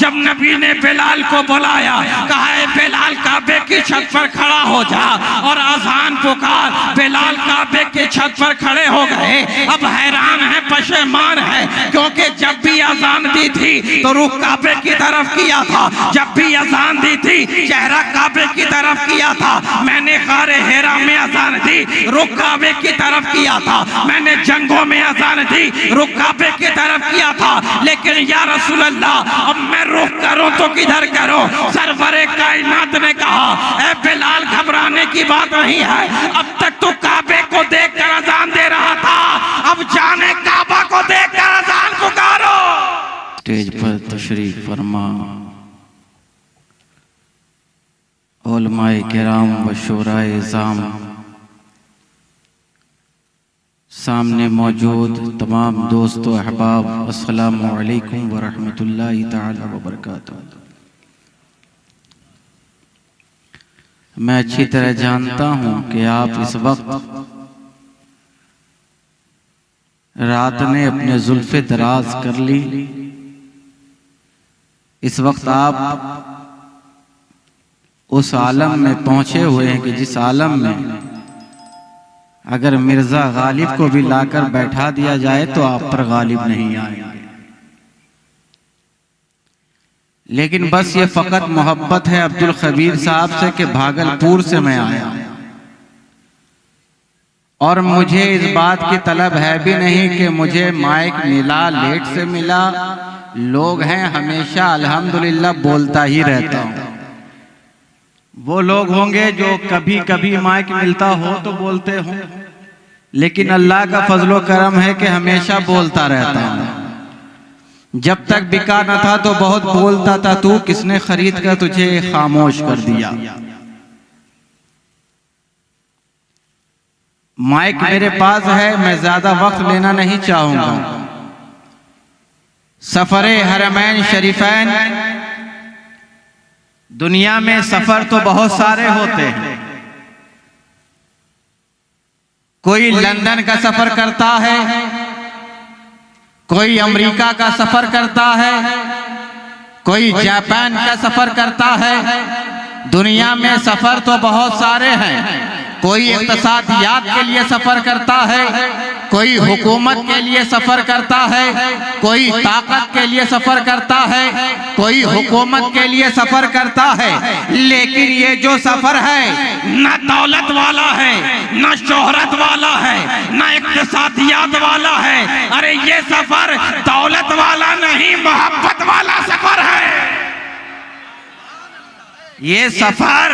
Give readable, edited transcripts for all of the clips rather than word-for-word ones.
जब नबी ने बिलाल को बुलाया, कहा है बिलाल काबे की छत पर खड़ा हो जा और अजान पुकार। बिलाल काबे की छत पर खड़े हो गए। अब हैरान है, पशेमान है, क्योंकि जब भी अजान दी थी तो रुख काबे की तरफ किया था, जब भी अजान दी थी चेहरा काबे की तरफ किया था। मैंने गारे हेरा में अजान दी, रुख काबे की तरफ किया था। मैंने जंगों में अजान दी, रुख काबे की तरफ किया था। लेकिन या रसूल अल्लाह, अब मैं रुख करूं तो किधर करूं? सरवरे कायनात ने कहा, ए बिलाल घबराने की बात नहीं है, अब तक तो काबे को देखकर अजान दे रहा था, अब जाने काबा को देखकर अजान पुकारो। स्टेज पर तशरीफ फरमा उलमाए किराम व शोराए इज़ाम, सामने मौजूद तमाम दोस्तों अहबाब, अस्सलामु अलैकुम व रहमतुल्लाहि ताला व बरकातुहू। मैं अच्छी तरह जानता हूँ कि आप इस वक्त रात ने अपने जुल्फ़े दराज कर ली। इस वक्त आप उस आलम में पहुंचे हुए हैं कि जिस आलम में अगर मिर्जा गालिब को भी लाकर बैठा दिया जाए तो आप पर गालिब नहीं आएंगे। लेकिन बस ये फकत मोहब्बत है अब्दुल खबीर साहब से कि भागलपुर से मैं आया और मुझे इस बात की तलब है भी नहीं कि मुझे माइक मिला, लेट से मिला। लोग हैं, हमेशा अल्हम्दुलिल्लाह बोलता ही रहता हूं। वो लोग होंगे जो कभी कभी माइक मिलता हो तो बोलते हो, लेकिन अल्लाह का फजलो करम है कि हमेशा बोलता रहता हूं। जब तक बिका न था तो बहुत बोलता था तू, किसने खरीद कर तुझे खामोश कर दिया। माइक मेरे पास है, मैं ज्यादा वक्त लेना नहीं चाहूंगा। सफरे हरमैन शरीफैन, दुनिया में सफर तो बहुत सारे होते हैं। कोई लंदन का सफर करता है, कोई अमेरिका का सफर करता है, कोई जापान का सफर करता है। दुनिया में सफर तो बहुत सारे हैं। कोई इक़्तिसादियात के लिए सफर करता है, कोई हुकूमत के लिए सफर करता है, कोई ताकत के लिए सफर करता है, कोई हुकूमत के लिए सफर करता है। लेकिन ये जो सफर है न दौलत वाला है, न शोहरत वाला है, न इक़्तिसादियात वाला है। अरे ये सफर दौलत वाला नहीं, मोहब्बत वाला सफर है। ये सफर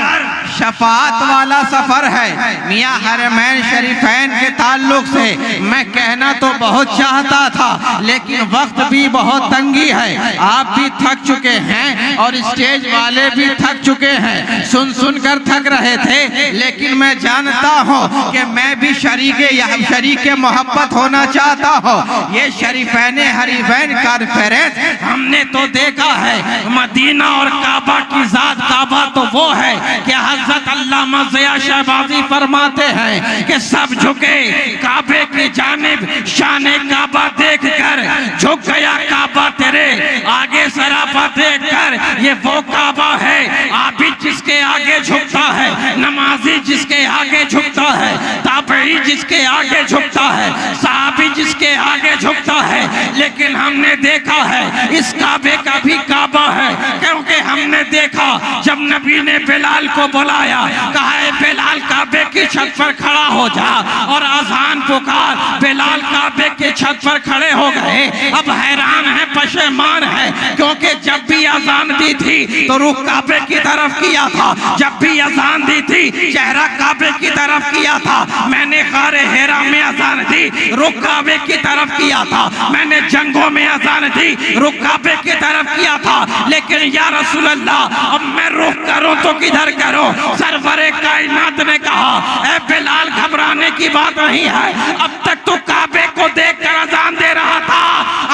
शफाअत वाला सफर है। मियां हरमैन शरीफैन के ताल्लुक से मैं कहना तो बहुत चाहता था, लेकिन वक्त भी बहुत तंगी है। आप भी थक चुके हैं और स्टेज वाले भी थक चुके हैं, सुन सुन कर थक रहे थे। लेकिन मैं जानता हूँ कि मैं भी शरीके मोहब्बत होना चाहता हूँ। ये शरीफैन हरीफैन कॉन्फ्रेंस हमने तो देखा है, मदीना और काबा की जात, काबा तो वो है कि हजरत अल्लामा ज़िया शहबाज़ी फरमाते हैं कि सब झुके काबे की जानिब, शाने काबा देखकर झुक गया काबा तेरे आगे, सरापा देखकर ये वो काबा है। आबिद जिसके आगे झुकता है, नमाजी जिसके आगे झुकता है, ताबई जिसके आगे झुकता है, सहाबी जिसके आगे झुकता है। लेकिन हमने देखा है इस काबे का भी काबा है, क्योंकि हमने देखा जब नबी ने बिलाल को बुलाया, कहा है बिलाल काबे की छत पर खड़ा हो जा और अजान पुकार। बिलाल काबे की छत पर खड़े हो गए। अब हैरान है, पशेमान है, क्योंकि जब भी अजान दी थी तो रुख काबे की तरफ किया था, जब भी अजान दी थी चेहरा काबे की तरफ किया था। मैंने गारे हेरा में अजान दी, रुख काबे की तरफ किया था। मैंने जंगों में अजान दी, रुख काबे की तरफ किया था। लेकिन या रसूल अल्लाह, अब मैं रुख करूं तो किधर करूं? सरवरे कायनात ने कहा, ए बिलाल घबराने की बात नहीं है, अब तक तो काबे को देखकर अजान दे रहा था,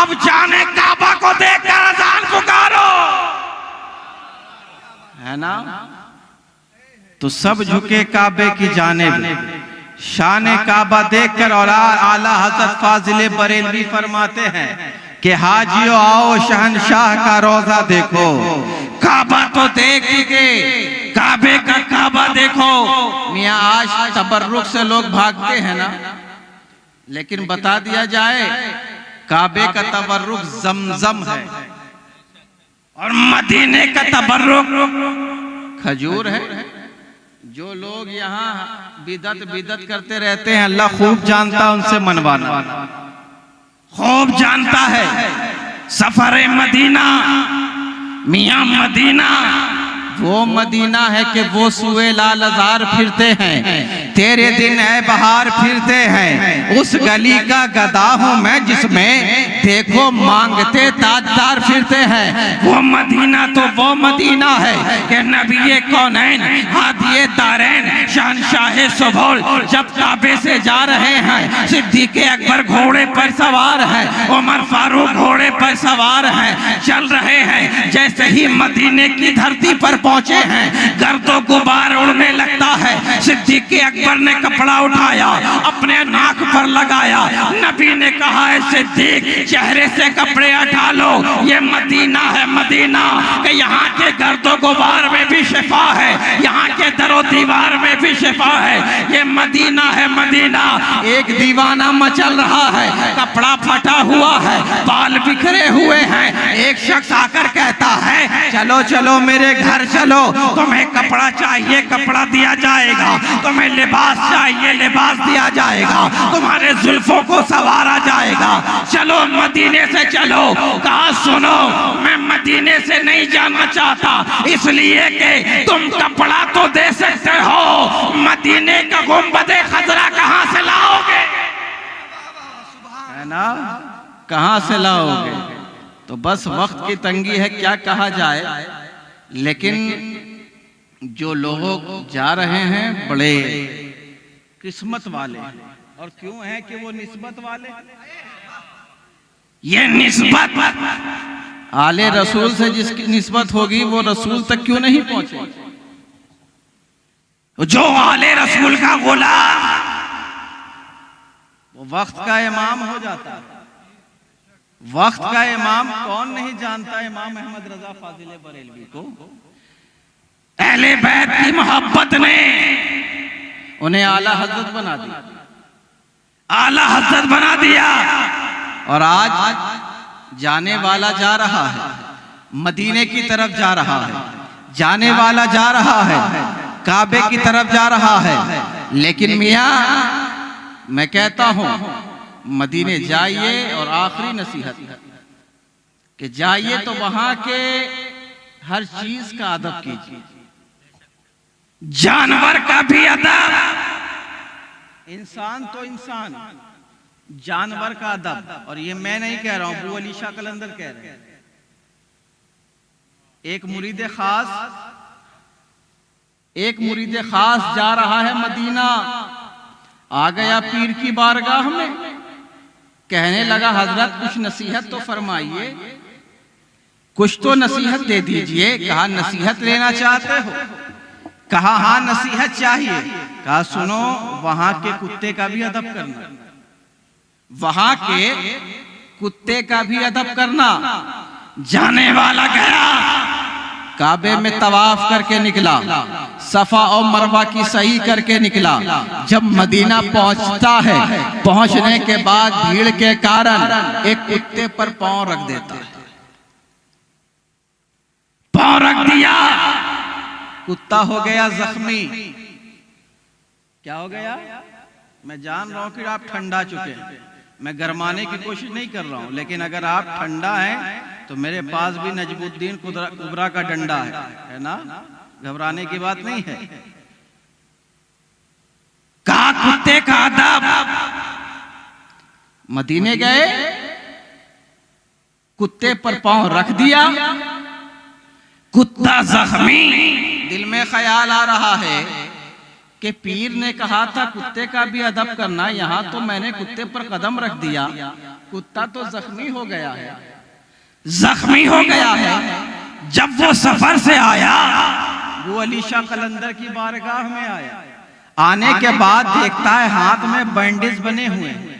अब जाने काबा को देखकर अजान पुकारो। है ना? तो सब झुके काबे की जानिब, शान काबा देखकर। और आला हजरत फाजिल बरेलवी फरमाते हैं कि हाजियो आओ शहनशाह का रोजा देखो। काबा तो देख के, काबे का काबा देखो। मियाँ आज तबर्रुक से लोग भागते हैं ना, लेकिन बता दिया जाए काबे का तबर्रुक जमजम है और मदीने का तबर्रुक खजूर है। जो लोग यहाँ बिदत करते रहते हैं, अल्लाह खूब जानता है उनसे मनवाना, खूब जानता है। सफर मदीना, मियां मदीना वो मदीना है कि वो सुए लाल अज़ार फिरते हैं, तेरे दिन है बहार फिरते हैं। उस गली का गदा हूँ मैं जिसमें देखो मांगते ताजदार फिरते हैं। वो मदीना तो वो मदीना है कि नबी कौनैन हादिए दारैन शहनशाह सुबोल जब काबे से जा रहे हैं, सिद्दीक़ अकबर घोड़े पर सवार है, उमर फारूक घोड़े पर सवार है, चल रहे हैं। जैसे ही मदीने की धरती पर पहुंचे हैं, गर्दो गुबार उड़ने लगता है। सिद्दीक़ अकबर ने कपड़ा उठाया, अपने नाक पर लगाया। नबी ने कहा है सिद्दीक़ चेहरे से कपड़े हटा लो, ये मदीना है मदीना, कि यहाँ के गर्दो गुबार में भी शिफा है, यहाँ के दरो दीवार में भी शिफा है। ये मदीना है मदीना। एक दीवाना मचल रहा है, कपड़ा फटा हुआ है, बाल बिखरे हुए हैं। एक शख्स आकर कहता है चलो चलो मेरे घर चलो, तुम्हें कपड़ा चाहिए कपड़ा दिया जाएगा, तुम्हें लिबास चाहिए लिबास दिया जाएगा, तुम्हारे जुल्फों को संवारा जाएगा। चलो मदीने से चलो। कहा सुनो, मैं मदीने से नहीं जाना चाहता, इसलिए कि तुम कपड़ा तो दे सकते हो, मदीने का गुंबदे खजरा कहां से लाओगे? है ना, कहां से लाओगे? तो बस वक्त की तंगी है, क्या कहा जाए। लेकिन जो लोग जा रहे हैं बड़े किस्मत वाले, और क्यों है कि वो निस्बत वाले? ये निस्बत आले रसूल से जिसकी निस्बत होगी वो रसूल तक क्यों नहीं पहुंचे? जो आले रसूल का गुलाम वो वक्त का इमाम हो जाता है। वक्त का इमाम कौन नहीं जानता इमाम अहमद रजा फाजिले बरेलवी को? अहले बैत की मोहब्बत ने उन्हें आला हजरत बना दिया, आला हजरत बना दिया। और आज जाने वाला जा रहा है, मदीने की तरफ जा रहा है, जाने वाला जा रहा है, काबे की तरफ जा रहा है। लेकिन मियाँ मैं कहता हूं मदीने जाइए, और आखिरी नसीहत कि जाइए तो वहां के हर चीज का अदब कीजिए, जानवर का भी अदब, इंसान तो इंसान, जानवर का अदब। और ये मैं नहीं कह रहा हूं, अबू अली शाह कलंदर कह रहे हैं। एक मुरीद खास जा रहा है मदीना, आ गया पीर की बारगाह में, कहने लगा हजरत कुछ नसीहत तो फरमाइए, कुछ तो नसीहत दे दीजिए। कहा नसीहत लेना चाहते हो? कहा हाँ नसीहत चाहिए। कहा सुनो, वहां के कुत्ते का भी अदब करना, वहां के कुत्ते का भी अदब करना। जाने वाला गया, काबे में तवाफ करके निकला, सफा और मरवा की सही करके निकला। जब मदीना पहुंचता है, पहुंचने के बाद भीड़ के कारण एक कुत्ते पर पांव रख देता है, पांव रख दिया, कुत्ता हो गया जख्मी। क्या हो गया? मैं जान रहा हूं कि आप ठंडा चुके हैं, मैं गरमाने की कोशिश नहीं कर रहा हूं, लेकिन अगर आप ठंडा हैं तो मेरे पास भी नजमुद्दीन कुबरा का डंडा है ना, घबराने की बात नहीं है। कहा कुत्ते का अदब। मदीने गए, कुत्ते पर पांव रख दिया, कुत्ता जख्मी। दिल में ख्याल आ रहा है कि पीर ने कहा था कुत्ते का भी अदब करना, यहाँ तो मैंने कुत्ते पर कदम रख दिया, कुत्ता तो जख्मी हो गया है, जख्मी हो गया है। जब वो सफर से आया, वो अली शाह कलंदर की बारगाह में आया, आने के बाद देखता है हाथ में बैंडेज बने हुए हैं,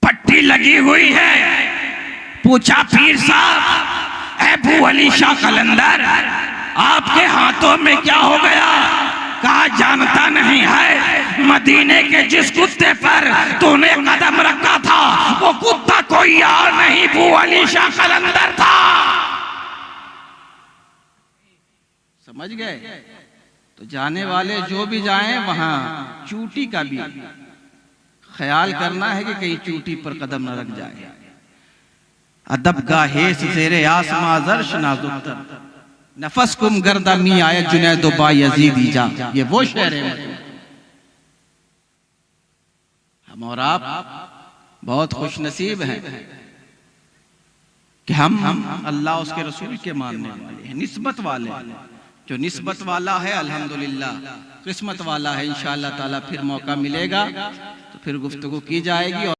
पट्टी घंटी लगी हुई है। पूछा पीर साहब, अबू अली शाह कलंदर, आपके हाथों में क्या हो गया? कहा जानता नहीं है, मदीने के जिस कुत्ते पर तूने कदम रखा था वो कुत्ता कोई और नहीं, अबू अली शाह कलंदर था। समझ गए? तो जाने वाले जो भी जाएं वहां चूटी का भी ख्याल करना है कि कहीं चूटी पर कदम न रख जाए। अदब गाहे ज़ेरे आसमां ज़र्श नाज़ुक नफस कुम गर्दा मी आया जुनैद बा यजीद जा। ये वो शेर है। हम और आप बहुत खुश नसीब हैं कि हम अल्लाह उसके रसूल के मानने वाले हैं, निस्बत वाले। जो निस्बत वाला है अल्हम्दुलिल्लाह, किस्मत वाला है। इंशाअल्लाह ताला फिर मौका मिलेगा तो फिर गुफ्तगू की जाएगी।